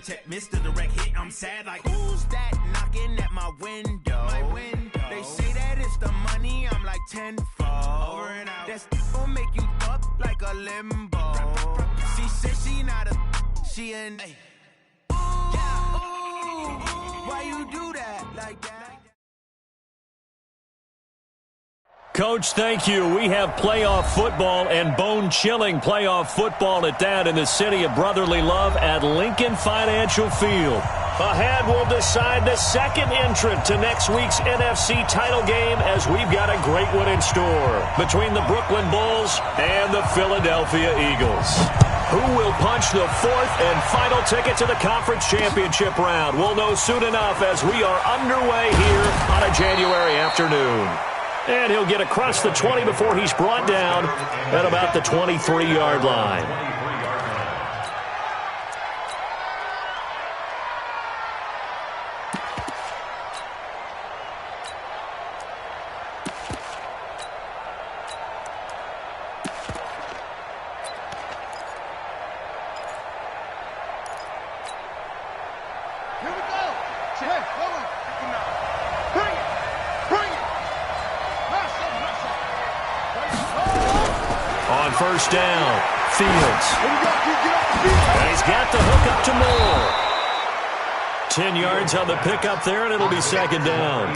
check, Mr. Direct Hit. I'm sad like, who's that knocking at my window? They say that it's the money, I'm like tenfold. Over and out. That's gon' make you up like a limbo. She said she not a, she an. Ooh, why you do that like that? Coach, thank you. We have playoff football and bone-chilling playoff football at that in the city of brotherly love at Lincoln Financial Field. Ahead, we'll decide the second entrant to next week's NFC title game as we've got a great one in store between the Brooklyn Bulls and the Philadelphia Eagles. Who will punch the fourth and final ticket to the conference championship round? We'll know soon enough as we are underway here on a January afternoon. And he'll get across the 20 before he's brought down at about the 23-yard line. First down, Fields. And he's got the hook up to Moore. 10 yards on the pickup there, and it'll be second down.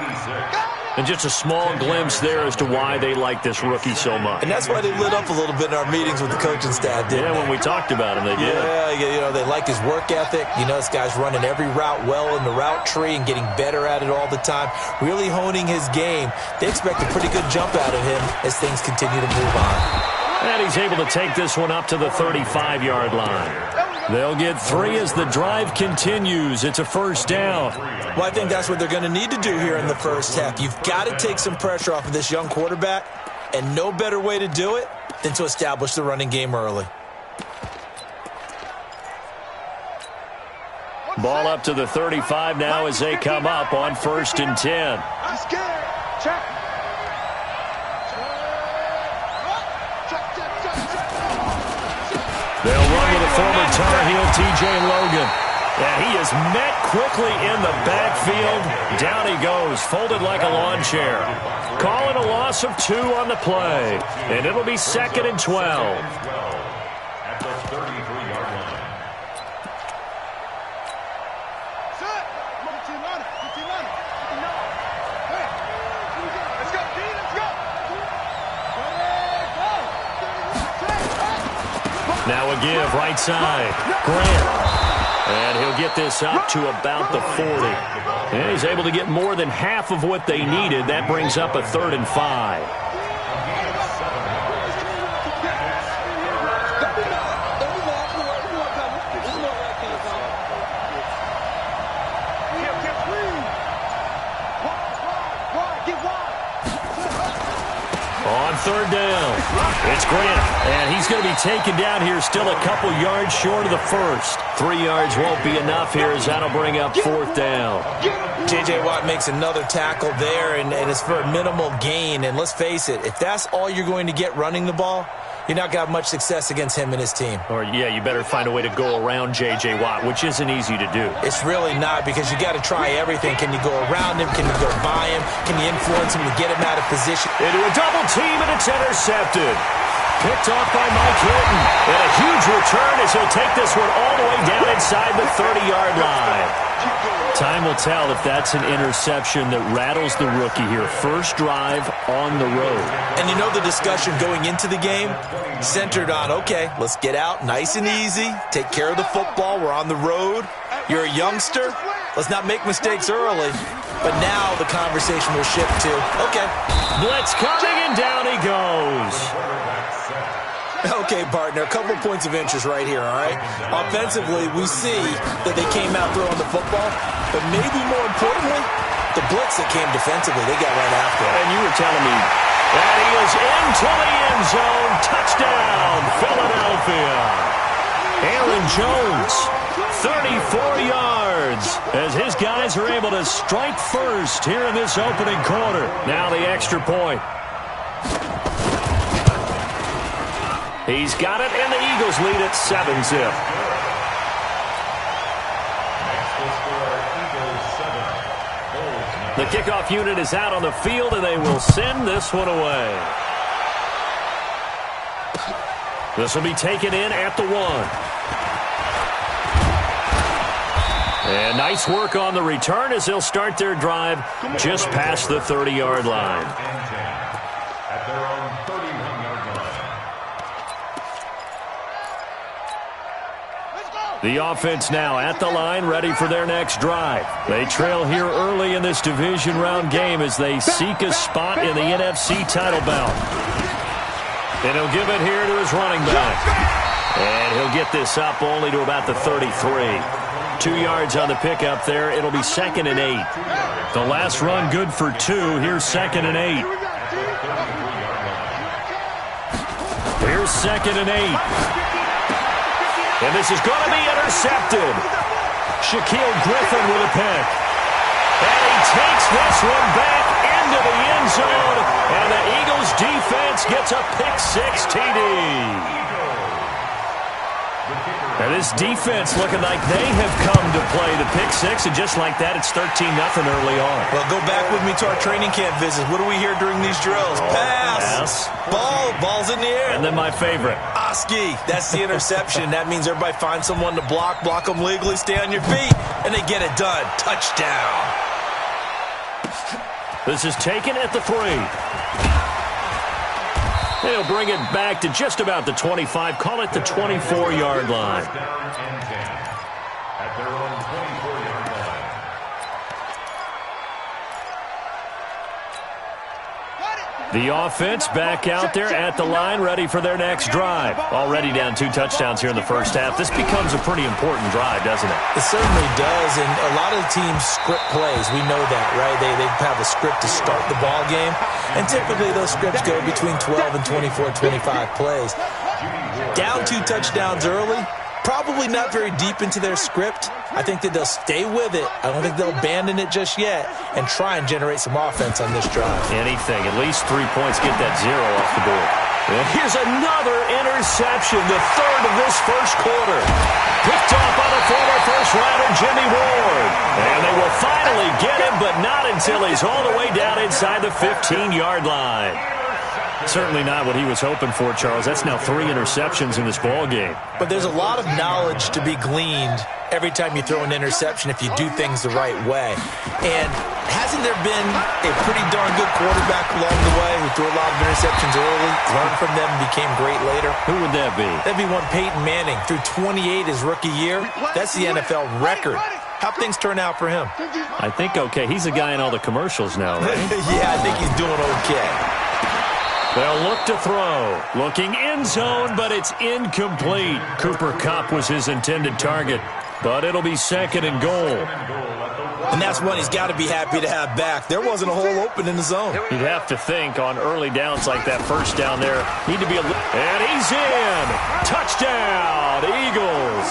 And just a small glimpse there as to why they like this rookie so much. And that's why they lit up a little bit in our meetings with the coaching staff, didn't they? When we talked about him, they did. Yeah, they like his work ethic. This guy's running every route well in the route tree and getting better at it all the time, really honing his game. They expect a pretty good jump out of him as things continue to move on. And he's able to take this one up to the 35-yard line. They'll get 3 as the drive continues. It's a first down. Well, I think that's what they're going to need to do here in the first half. You've got to take some pressure off of this young quarterback, and no better way to do it than to establish the running game early. Ball up to the 35 now as they come up on 1st and 10. Check. They'll run with a former Tar Heel, T.J. Logan. And he is met quickly in the backfield. Down he goes, folded like a lawn chair. Calling a loss of 2 on the play. And it'll be 2nd and 12. At the 33-yard line. Set. Let's go, D. Let's go. Now a give, right side. Grant. And he'll get this up to about the 40. And he's able to get more than half of what they needed. That brings up a 3rd and 5. On 3rd down, it's Grant, and he's going to be taken down here still a couple yards short of the first. 3 yards won't be enough here as that'll bring up 4th down. J.J. Watt makes another tackle there, and it's for a minimal gain. And let's face it, if that's all you're going to get running the ball, you're not going to have much success against him and his team. Or, yeah, you better find a way to go around J.J. Watt, which isn't easy to do. It's really not, because you got to try everything. Can you go around him? Can you go by him? Can you influence him to get him out of position? Into a double team, and it's intercepted. Picked off by Mike Hilton. And a huge return as he'll take this one all the way down inside the 30-yard line. Time will tell if that's an interception that rattles the rookie here. First drive on the road. And you know the discussion going into the game centered on, okay, let's get out nice and easy, take care of the football, we're on the road. You're a youngster, let's not make mistakes early. But now the conversation will shift to, okay. Blitz coming, and down he goes. Okay, partner, a couple points of interest right here, all right? Offensively, we see that they came out throwing the football, but maybe more importantly, the blitz that came defensively, they got right after it. And you were telling me that he is into the end zone. Touchdown, Philadelphia. Aaron Jones, 34 yards, as his guys are able to strike first here in this opening quarter. Now the extra point. He's got it, and the Eagles lead at 7-zip. The kickoff unit is out on the field, and they will send this one away. This will be taken in at the 1. And nice work on the return as they'll start their drive just past the 30-yard line. At their own 31-yard line. The offense now at the line, ready for their next drive. They trail here early in this division round game as they seek a spot in the NFC title bout. And he'll give it here to his running back. And he'll get this up only to about the 33. 2 yards on the pickup there. It'll be 2nd and 8. The last run good for 2. Here's 2nd and 8. Here's 2nd and 8. And this is going to be intercepted. Shaquille Griffin with a pick. And he takes this one back into the end zone. And the Eagles defense gets a pick-6 TD. Now this defense looking like they have come to play the pick-6. And just like that, it's 13-0 early on. Well, go back with me to our training camp visits. What do we hear during these drills? Pass. Ball's in the air. And then my favorite. Oski. That's the interception. That means everybody find someone to block them legally, stay on your feet, and they get it done. Touchdown. This is taken at the 3. They'll bring it back to just about the 25. Call it the 24-yard line. At their own 24-yard line. The offense back out there at the line, ready for their next drive. Already down 2 touchdowns here in the first half. This becomes a pretty important drive, doesn't it? It certainly does, and a lot of the teams script plays. We know that, right? They have a script to start the ball game, and typically those scripts go between 12 and 24, 25 plays. Down 2 touchdowns early, probably not very deep into their script. I think that they'll stay with it. I don't think they'll abandon it just yet and try and generate some offense on this drive. Anything. At least 3 points. Get that 0 off the board. And here's another interception, the 3rd of this first quarter. Picked off by the former first-rounder Jimmy Ward. And they will finally get him, but not until he's all the way down inside the 15-yard line. Certainly not what he was hoping for, Charles. That's now 3 interceptions in this ball game. But there's a lot of knowledge to be gleaned every time you throw an interception if you do things the right way. And hasn't there been a pretty darn good quarterback along the way who threw a lot of interceptions early, learned from them, and became great later? Who would that be? That'd be one Peyton Manning. Threw 28 his rookie year. That's the NFL record. How'd things turn out for him? I think okay. He's a guy in all the commercials now, right? Yeah, I think he's doing okay. They'll look to throw. Looking end zone, but it's incomplete. Cooper Kupp was his intended target, but it'll be 2nd and goal. And that's one he's got to be happy to have back. There wasn't a hole open in the zone. You'd have to think on early downs like that first down there, need to be and he's in. Touchdown, Eagles.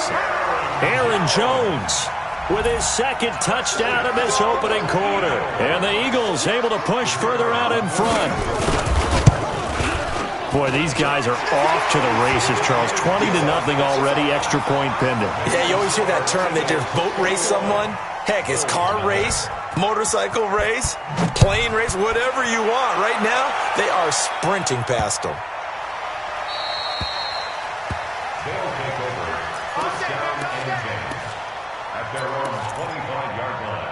Aaron Jones with his 2nd touchdown in this opening quarter. And the Eagles able to push further out in front. Boy, these guys are off to the races, Charles. 20-0 already, extra point pending. Yeah, you always hear that term. They just boat race someone. Heck, it's car race, motorcycle race, plane race, whatever you want. Right now, they are sprinting past them. They'll take over. First down and 10. At their own 25-yard line.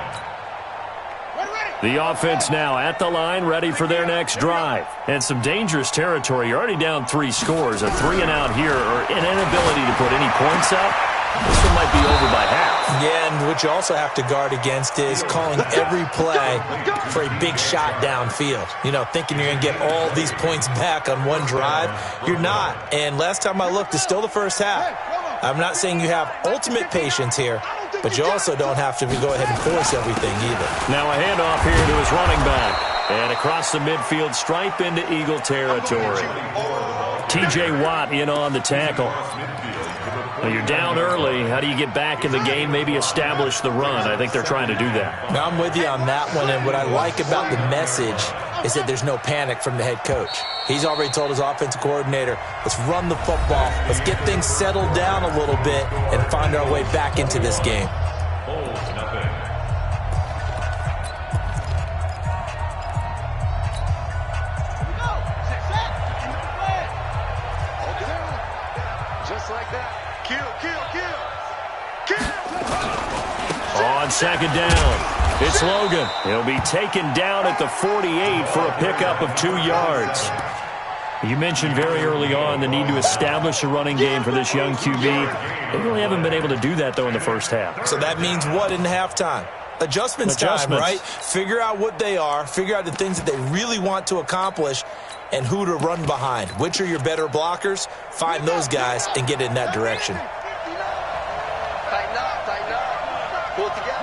The offense now at the line, ready for their next drive. And some dangerous territory. You're already down 3 scores. A 3-and-out here, or an inability to put any points up. This one might be over by half. Yeah, and what you also have to guard against is calling every play for a big shot downfield. You know, thinking you're going to get all these points back on one drive. You're not. And last time I looked, it's still the first half. I'm not saying you have ultimate patience here, but you also don't have to go ahead and force everything either. Now a handoff here to his running back. And across the midfield stripe into Eagle territory. T.J. Watt in on the tackle. Now you're down early. How do you get back in the game, maybe establish the run? I think they're trying to do that. Now I'm with you on that one, and what I like about the message is that there's no panic from the head coach. He's already told his offensive coordinator, let's run the football, let's get things settled down a little bit and find our way back into this game. On second down, it's Logan. He'll be taken down at the 48 for a pickup of 2 yards. You mentioned very early on the need to establish a running game for this young QB. They really haven't been able to do that, though, in the first half. So that means what in halftime? Adjustments time, right? Figure out what they are, figure out the things that they really want to accomplish, and who to run behind. Which are your better blockers? Find those guys and get in that direction. Tighten up. Pull it together.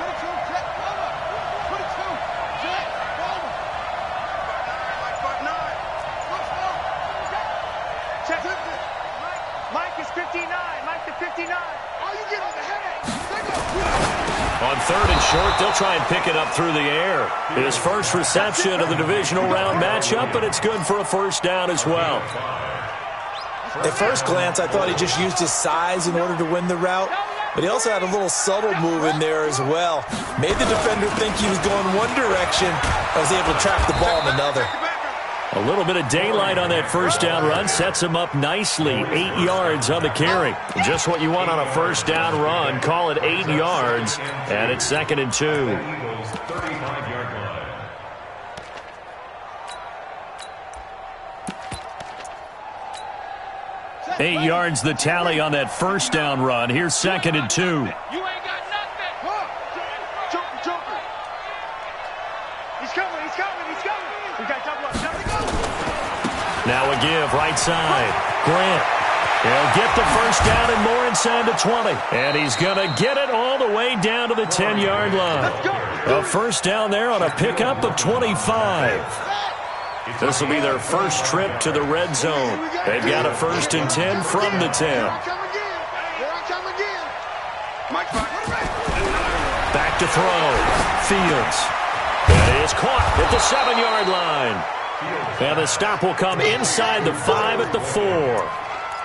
Mike is 59. Mike to 59. Oh, you get on the headache. On third and short, they'll try and pick it up through the air. His first reception of the divisional round matchup, but it's good for a first down as well. At first glance, I thought he just used his size in order to win the route, but he also had a little subtle move in there as well. Made the defender think he was going one direction, and was able to trap the ball in another. A little bit of daylight on that first down run sets him up nicely. 8 yards on the carry. Just what you want on a first down run. Call it 8 yards, and it's 2nd and 2. 35-yard line. 8 yards the tally on that first down run. Here's 2nd and 2. You ain't got nothing. Joker. He's coming. We got double up. Now a give, right side. Grant. He'll get the first down and more inside the 20. And he's going to get it all the way down to the 10-yard line. A first down there on a pickup of 25. This will be their first trip to the red zone. They've got a 1st and 10 from the 10. Back to throw. Fields. It is caught at the 7-yard line. And the stop will come inside the 5 at the 4.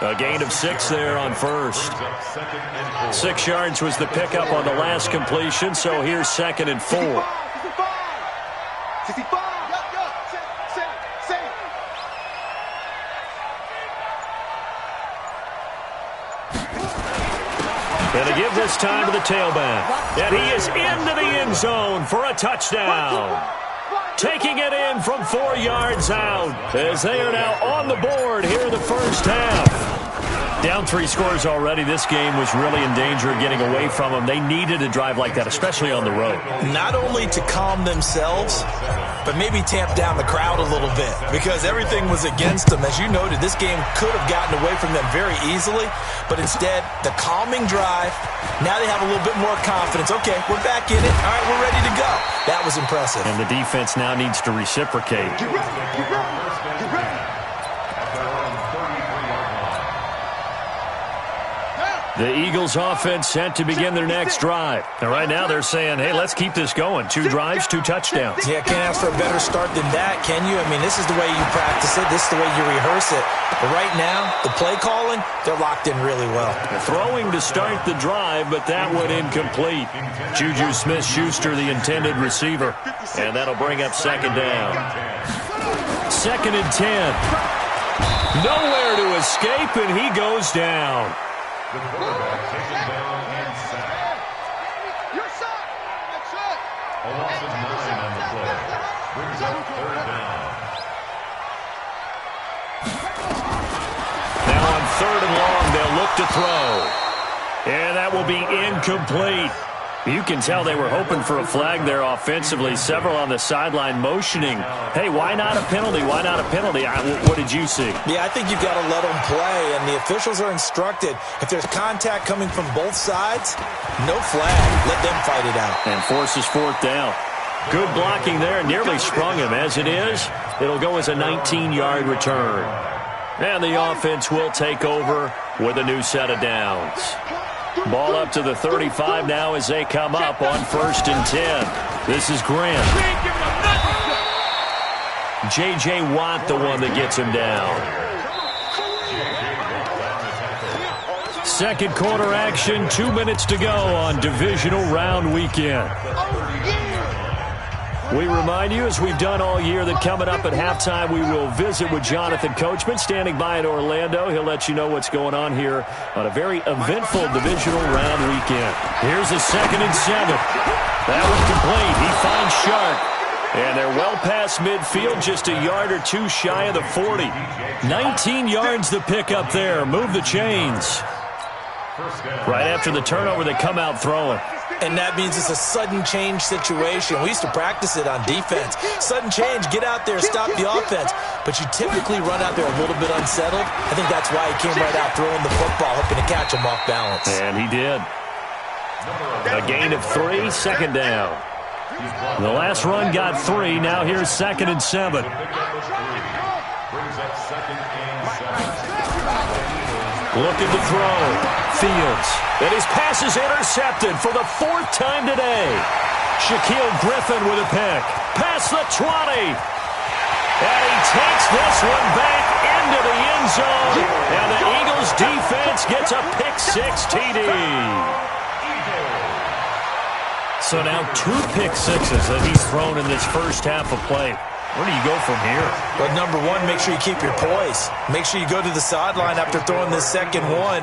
A gain of 6 there on first. 6 yards was the pickup on the last completion, so here's 2nd and 4. And to give this time to the tailback. And he is into the end zone for a touchdown. Taking it in from 4 yards out as they are now on the board here in the first half. Down 3 scores already. This game was really in danger of getting away from them. They needed a drive like that, especially on the road. Not only to calm themselves, but maybe tamp down the crowd a little bit because everything was against them. As you noted, this game could have gotten away from them very easily, but instead, the calming drive, now they have a little bit more confidence. Okay, we're back in it. All right, we're ready to go. That was impressive. And the defense now needs to reciprocate. Get ready. The Eagles offense set to begin their next drive. And right now they're saying, hey, let's keep this going. 2 drives, 2 touchdowns. Yeah, can't ask for a better start than that, can you? I mean, this is the way you practice it. This is the way you rehearse it. But right now, the play calling, they're locked in really well. Throwing to start the drive, but that one incomplete. Juju Smith-Schuster, the intended receiver. And that'll bring up 2nd down. 2nd and 10. Nowhere to escape, and he goes down. The quarterback taken down and sacked. You're sacked. That's it. A loss of 9 on the play. Brings up 3rd down. Now on 3rd and long, they'll look to throw. And that will be incomplete. You can tell they were hoping for a flag there offensively. Several on the sideline motioning, hey, why not a penalty? Why not a penalty? What did you see? Yeah, I think you've got to let them play, and the officials are instructed. If there's contact coming from both sides, no flag. Let them fight it out. And forces 4th down. Good blocking there. Nearly sprung him. As it is, it'll go as a 19-yard return. And the offense will take over with a new set of downs. Ball up to the 35 now as they come up on 1st and 10. This is Grant. J.J. Watt, the one that gets him down. 2nd quarter action, 2 minutes to go on divisional round weekend. We remind you, as we've done all year, that coming up at halftime, we will visit with Jonathan Coachman, standing by in Orlando. He'll let you know what's going on here on a very eventful divisional round weekend. Here's a 2nd and 7. That was complete. He finds Shark. And they're well past midfield, just a yard or two shy of the 40. 19 yards to pick up there. Move the chains. Right after the turnover, they come out throwing. And that means it's a sudden change situation. We used to practice it on defense. Sudden change, get out there, stop the offense. But you typically run out there a little bit unsettled. I think that's why he came right out throwing the football, hoping to catch him off balance. And he did. A gain of 3, 2nd down. The last run got 3. Now here's 2nd and 7. Looking to throw. Fields. And his pass is intercepted for the 4th time today. Shaquille Griffin with a pick. Past the 20. And he takes this one back into the end zone. And the Eagles defense gets a pick 6 TD. So now 2 pick sixes that he's thrown in this first half of play. Where do you go from here? But number one, make sure you keep your poise. Make sure you go to the sideline after throwing this second one,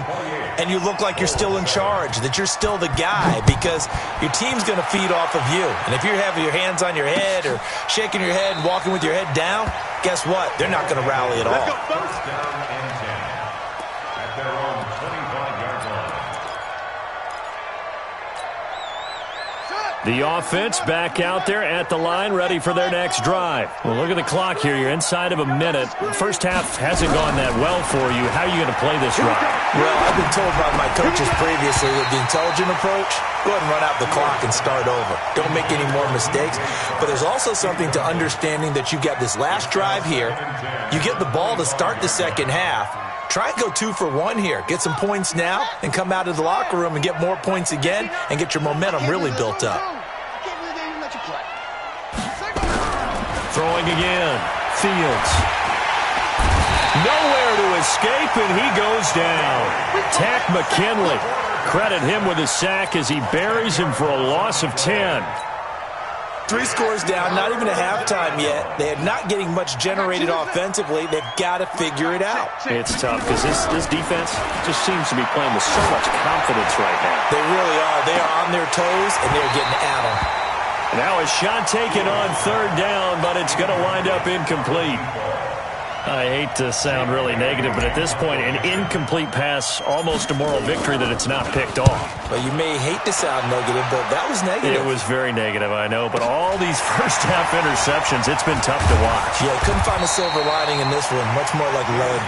and you look like you're still in charge, that you're still the guy, because your team's going to feed off of you. And if you're having your hands on your head or shaking your head and walking with your head down, guess what? They're not going to rally at all. First down and 10 at their own 25-yard line. The offense back out there at the line, ready for their next drive. Well, look at the clock here. You're inside of a minute. First half hasn't gone that well for you. How are you going to play this ride? Well, I've been told by my coaches previously that the intelligent approach, go ahead and run out the clock and start over. Don't make any more mistakes. But there's also something to understanding that you've got this last drive here. You get the ball to start the second half. Try and go 2 for 1 here. Get some points now and come out of the locker room and get more points again and get your momentum really built up. Throwing again. Fields. Nowhere to escape, and he goes down. Tack McKinley. Credit him with a sack as he buries him for a loss of 10. 3 scores down, not even a halftime yet. They are not getting much generated offensively. They've got to figure it out. It's tough because this defense just seems to be playing with so much confidence right now. They really are. They are on their toes, and they're getting at them. Now a shot taken on 3rd down, but it's going to wind up incomplete. I hate to sound really negative, but at this point, an incomplete pass, almost a moral victory that it's not picked off. Well, you may hate to sound negative, but that was negative. It was very negative, I know, but all these first-half interceptions, it's been tough to watch. Yeah, couldn't find a silver lining in this one, much more like lead.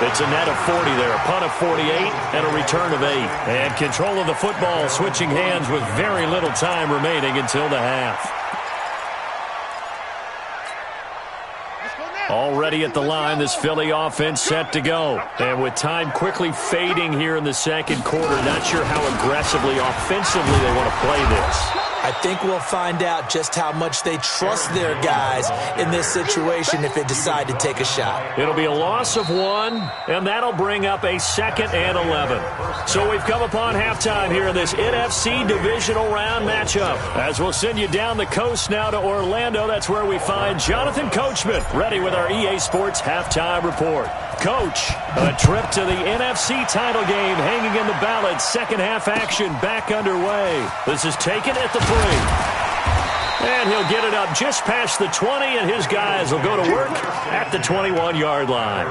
It's a net of 40 there, a punt of 48, and a return of 8. And control of the football switching hands with very little time remaining until the half. Already at the line, this Philly offense set to go. And with time quickly fading here in the second quarter, not sure how aggressively, offensively they want to play this. I think we'll find out just how much they trust their guys in this situation if they decide to take a shot. It'll be a loss of 1, and that'll bring up a 2nd and 11. So we've come upon halftime here in this NFC divisional round matchup. As we'll send you down the coast now to Orlando, that's where we find Jonathan Coachman, ready with our EA Sports halftime report. Coach, a trip to the NFC title game hanging in the balance. Second half action back underway. This is taken at the 3. And he'll get it up just past the 20, and his guys will go to work at the 21-yard line.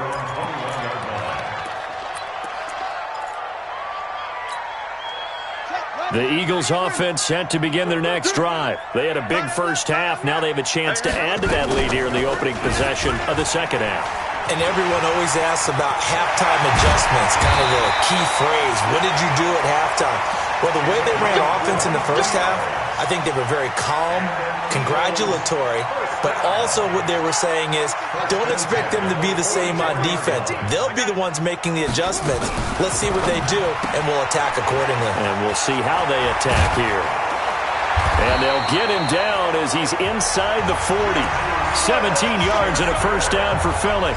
The Eagles offense set to begin their next drive. They had a big first half. Now they have a chance to add to that lead here in the opening possession of the second half. And everyone always asks about halftime adjustments, kind of the key phrase. What did you do at halftime? Well, the way they ran offense in the first half, I think they were very calm, congratulatory, but also what they were saying is don't expect them to be the same on defense. They'll be the ones making the adjustments. Let's see what they do, and we'll attack accordingly. And we'll see how they attack here. And they'll get him down as he's inside the 40. 17 yards and a first down for Philly.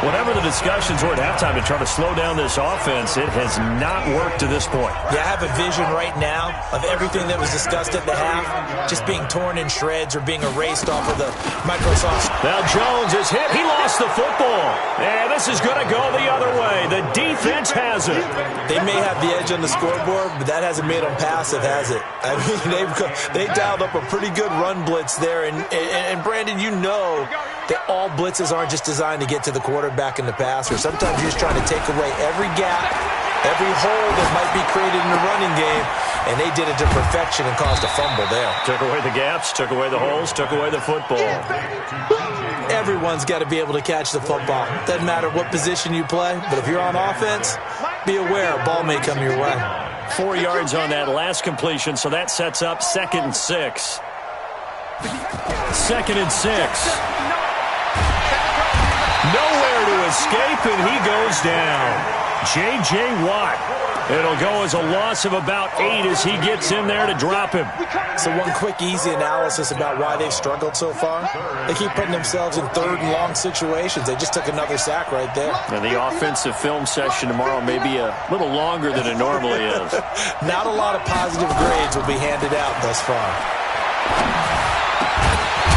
Whatever the discussions were at halftime to try to slow down this offense, it has not worked to this point. Yeah, I have a vision right now of everything that was discussed at the half just being torn in shreds or being erased off of the Microsoft. Now Jones is hit. He lost the football. And this is going to go the other way. The defense has it. They may have the edge on the scoreboard, but that hasn't made them passive, has it? I mean, they dialed up a pretty good run blitz there. And Brandon, you know that all blitzes aren't just designed to get to the quarterback in the passer. Sometimes you're just trying to take away every gap, every hole that might be created in the running game, and they did it to perfection and caused a fumble there. Took away the gaps, took away the holes, took away the football. Everyone's got to be able to catch the football. Doesn't matter what position you play, but if you're on offense, be aware a ball may come your way. 4 yards on that last completion, so that sets up 2nd and 6. 2nd and 6. Nowhere to escape, and he goes down. J.J. Watt. It'll go as a loss of about 8 as he gets in there to drop him. So one quick, easy analysis about why they've struggled so far. They keep putting themselves in 3rd and long situations. They just took another sack right there. And the offensive film session tomorrow may be a little longer than it normally is. Not a lot of positive grades will be handed out thus far.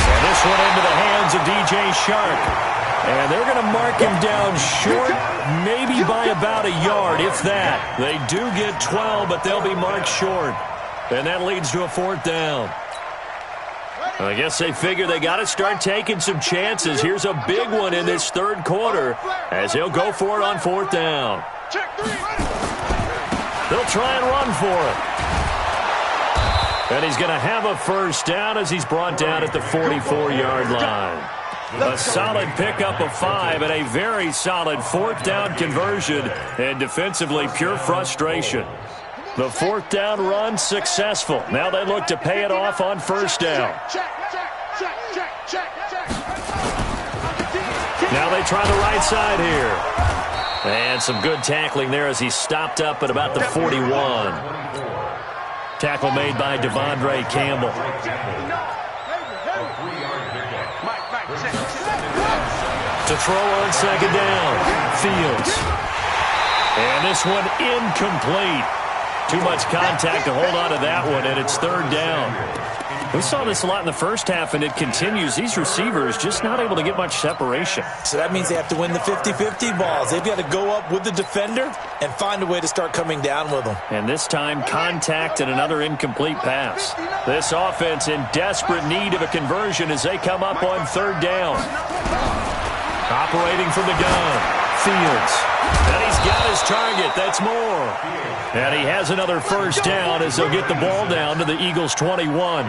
And this one into the hands of D.J. Shark. And they're going to mark him down short, maybe by about a yard, if that. They do get 12, but they'll be marked short. And that leads to a 4th down. I guess they figure they got to start taking some chances. Here's a big one in this 3rd quarter as he'll go for it on 4th down. They'll try and run for it. And he's going to have a 1st down as he's brought down at the 44-yard line. A solid pickup of 5 and a very solid 4th down conversion, and defensively pure frustration. The 4th down run successful. Now they look to pay it off on 1st down. Now they try the right side here. And some good tackling there as he stopped up at about the 41. Tackle made by Devondre Campbell. To throw on 2nd down, Fields. And this one incomplete. Too much contact to hold on to that one, and it's 3rd down. We saw this a lot in the first half, and it continues. These receivers just not able to get much separation. So that means they have to win the 50-50 balls. They've got to go up with the defender and find a way to start coming down with them. And this time, contact and another incomplete pass. This offense in desperate need of a conversion as they come up on 3rd down. Operating from the gun, Fields. And he's got his target. That's more. And he has another 1st down as they'll get the ball down to the Eagles' 21.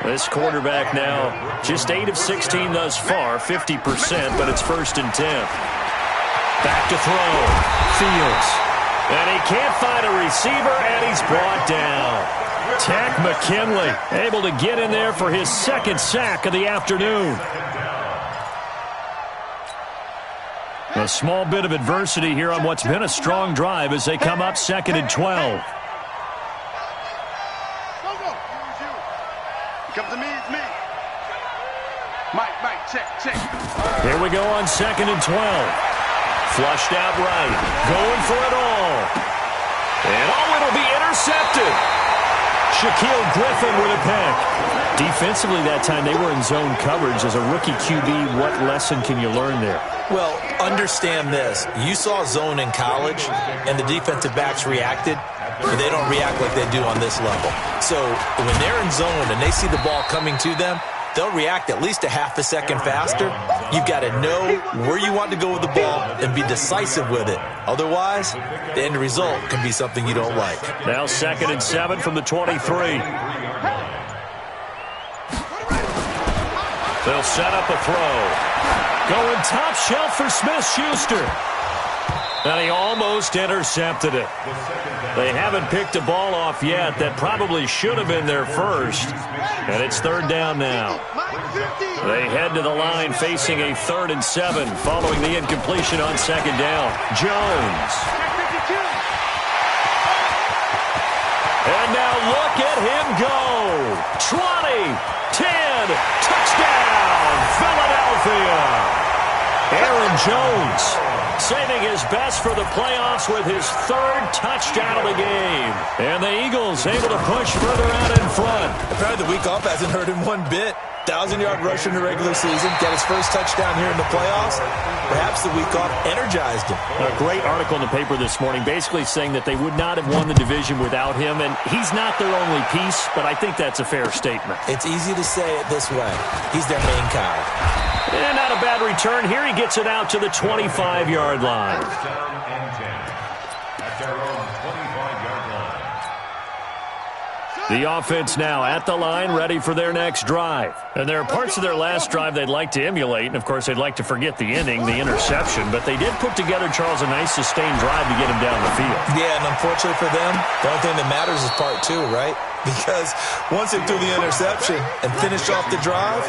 This quarterback now just 8 of 16 thus far, 50%, but it's 1st and 10. Back to throw, Fields. And he can't find a receiver, and he's brought down. Tack McKinley able to get in there for his 2nd sack of the afternoon. A small bit of adversity here on what's been a strong drive as they come up 2nd and 12. Come to me, it's me. Mike, check. Here we go on 2nd and 12. Flushed out right. Going for it all. And it'll be intercepted. Shaquille Griffin with a pick. Defensively that time, they were in zone coverage. As a rookie QB, what lesson can you learn there? Well, understand this. You saw zone in college, and the defensive backs reacted, but they don't react like they do on this level. So when they're in zone and they see the ball coming to them, they'll react at least a half a second faster. You've got to know where you want to go with the ball and be decisive with it. Otherwise, the end result can be something you don't like. Now 2nd and 7 from the 23. They'll set up a throw. Going top shelf for Smith-Schuster. And he almost intercepted it. They haven't picked a ball off yet. That probably should have been their first. And it's 3rd down now. They head to the line facing a 3rd and 7 following the incompletion on 2nd down. Jones. And now look at him go. 20, 10, touchdown, Philadelphia. Aaron Jones saving his best for the playoffs with his third touchdown of the game. And the Eagles able to push further out in front. Apparently the week off hasn't hurt him one bit. 1,000-yard rusher in the regular season, get his first touchdown here in the playoffs. Perhaps the week off energized him. A great article in the paper this morning basically saying that they would not have won the division without him, and he's not their only piece, but I think that's a fair statement. It's easy to say it this way. He's their main cog. And not a bad return here. He gets it out to the 25-yard line. First down and 10 at their own 25-yard line. The offense now at the line, ready for their next drive. And there are parts of their last drive they'd like to emulate, and of course they'd like to forget the inning, the interception, but they did put together, Charles, a nice sustained drive to get him down the field. Yeah, and unfortunately for them, the only thing that matters is part two, right? Because once they threw the interception and finished off the drive,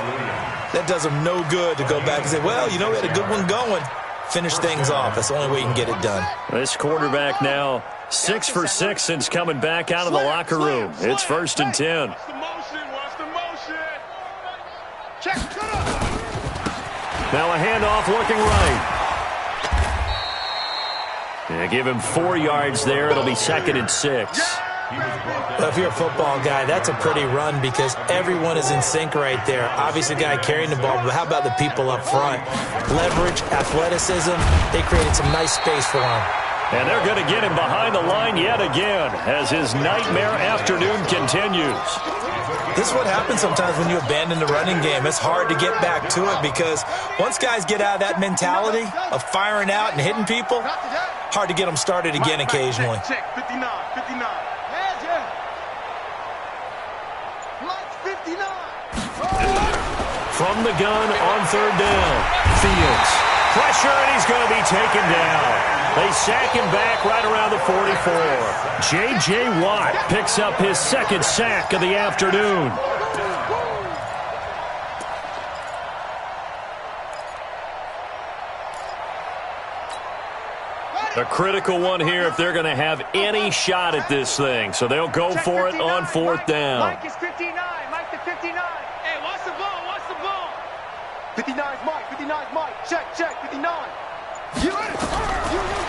that does them no good to go back and say, well, you know, we had a good one going. Finish things off. That's the only way you can get it done. This quarterback now 6 for 6 since coming back out of the locker room. It's 1st and 10. Watch the motion. Check. Now a handoff looking right. Yeah, give him 4 yards there. It'll be 2nd and 6. Well, if you're a football guy, that's a pretty run because everyone is in sync right there. Obviously, the guy carrying the ball, but how about the people up front? Leverage, athleticism, they created some nice space for him. And they're going to get him behind the line yet again as his nightmare afternoon continues. This is what happens sometimes when you abandon the running game. It's hard to get back to it because once guys get out of that mentality of firing out and hitting people, hard to get them started again occasionally. Check, 59. From the gun on 3rd down. Fields. Pressure, and he's going to be taken down. They sack him back right around the 44. J.J. Watt picks up his 2nd sack of the afternoon. A critical one here if they're going to have any shot at this thing. So they'll go for it on 4th down. Mike is 59. Mike to 59. Hey, watch the ball. 59's Mike. 59's Mike. Check. 59.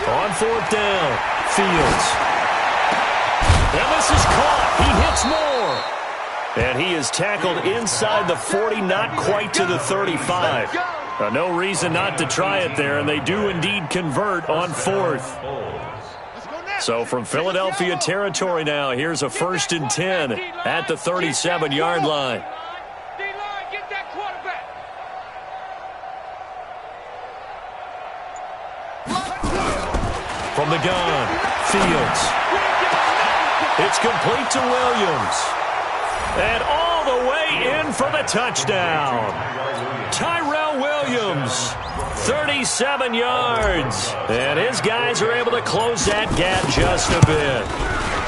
On 4th down, Fields. And this is caught. He hits more. And he is tackled inside the 40, not quite to the 35. No reason not to try it there, and they do indeed convert on 4th. So from Philadelphia territory now, here's a 1st and 10 at the 37-yard line. From the gun, Fields. It's complete to Williams. And all the way in for the touchdown. Tyrell Williams, 37 yards. And his guys are able to close that gap just a bit.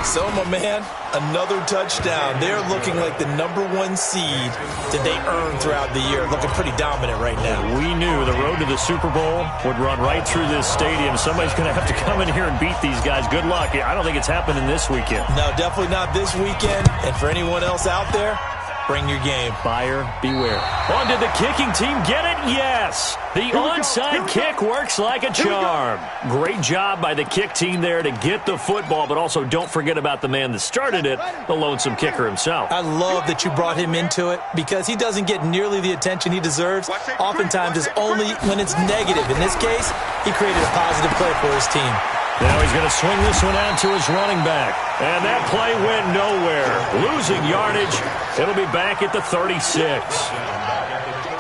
So, my man, another touchdown. They're looking like the #1 seed that they earned throughout the year. Looking pretty dominant right now. We knew the road to the Super Bowl would run right through this stadium. Somebody's going to have to come in here and beat these guys. Good luck. I don't think it's happening this weekend. No, definitely not this weekend. And for anyone else out there, bring your game. Buyer beware. On, did the kicking team get it? Yes. The onside kick works like a charm. Great job by the kick team there to get the football, but also don't forget about the man that started it, the lonesome kicker himself. I love that you brought him into it because he doesn't get nearly the attention he deserves. Oftentimes it's only when it's negative. In this case, he created a positive play for his team. Now he's going to swing this one out to his running back. And that play went nowhere. Losing yardage. It'll be back at the 36.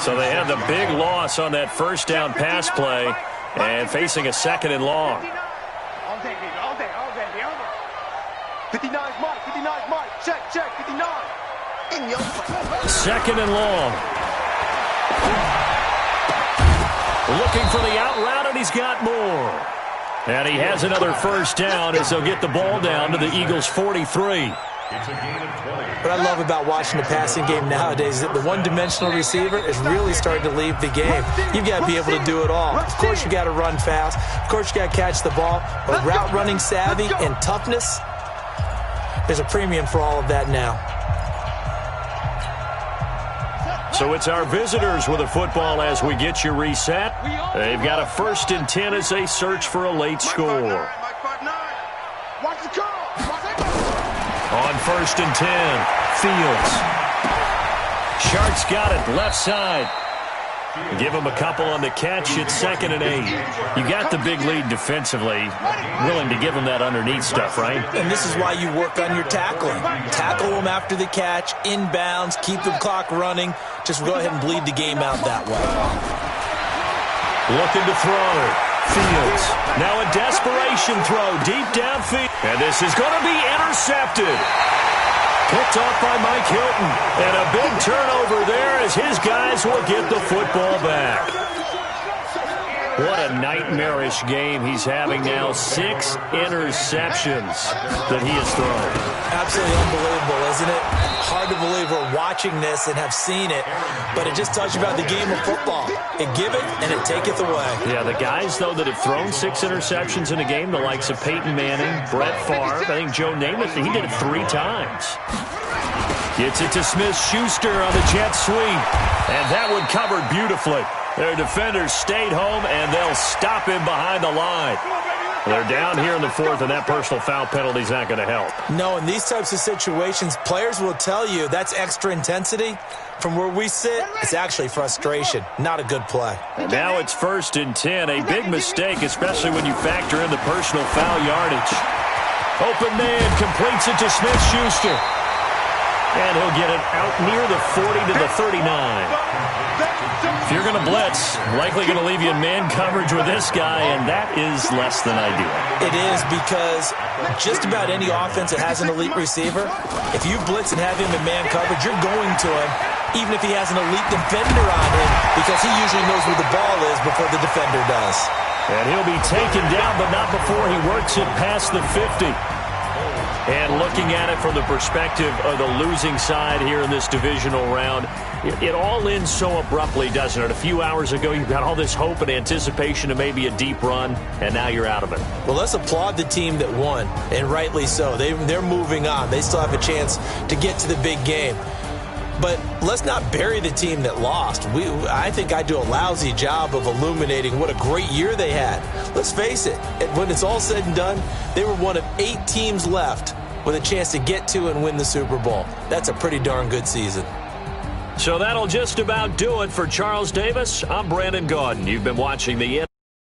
So they had the big loss on that 1st down pass play and facing a 2nd and long. All day. 59's Mike. Check. 59. In your face. 2nd and long. Looking for the out route, and he's got more. And he has another 1st down as they'll get the ball down to the Eagles' 43. What I love about watching the passing game nowadays is that the one-dimensional receiver is really starting to leave the game. You've got to be able to do it all. Of course, you got to run fast. Of course, you got to catch the ball. But route running savvy and toughness, there's a premium for all of that now. So it's our visitors with a football as we get you reset. They've got a 1st and 10 as they search for a late score. On 1st and 10, Fields. Sharks got it, left side. Give him a couple on the catch. It's 2nd and 8. You got the big lead defensively. Willing to give him that underneath stuff, right? And this is why you work on your tackling. Tackle them after the catch, inbounds, keep the clock running. Just go ahead and bleed the game out that way. Looking to throw. Fields. Now a desperation throw deep downfield. And this is going to be intercepted. Picked off by Mike Hilton. And a big turnover there as his guys will get the football back. What a nightmarish game he's having now. 6 interceptions that he has thrown. Absolutely unbelievable, isn't it? Hard to believe we're watching this and have seen it, but it just tells you about the game of football. It giveth and it taketh away. Yeah, the guys, though, that have thrown 6 interceptions in a game, the likes of Peyton Manning, Brett Favre, I think Joe Namath, he did it 3 times. Gets it to Smith-Schuster on the jet sweep, and that one covered beautifully. Their defenders stayed home, and they'll stop him behind the line. They're down here in the 4th, and that personal foul penalty is not going to help. No, in these types of situations, players will tell you that's extra intensity. From where we sit, it's actually frustration. Not a good play. And now it's 1st and 10. A big mistake, especially when you factor in the personal foul yardage. Open man completes it to Smith-Schuster. And he'll get it out near the 40 to the 39. If you're going to blitz, likely going to leave you in man coverage with this guy, and that is less than ideal. It is, because just about any offense that has an elite receiver, if you blitz and have him in man coverage, you're going to him, even if he has an elite defender on him, because he usually knows where the ball is before the defender does. And he'll be taken down, but not before he works it past the 50. And looking at it from the perspective of the losing side here in this divisional round, it all ends so abruptly, doesn't it? A few hours ago, you got all this hope and anticipation of maybe a deep run, and now you're out of it. Well, let's applaud the team that won, and rightly so. They're moving on. They still have a chance to get to the big game. But let's not bury the team that lost. I think I do a lousy job of illuminating what a great year they had. Let's face it, when it's all said and done, they were one of 8 teams left with a chance to get to and win the Super Bowl. That's a pretty darn good season. So that'll just about do it for Charles Davis. I'm Brandon Gaudin. You've been watching the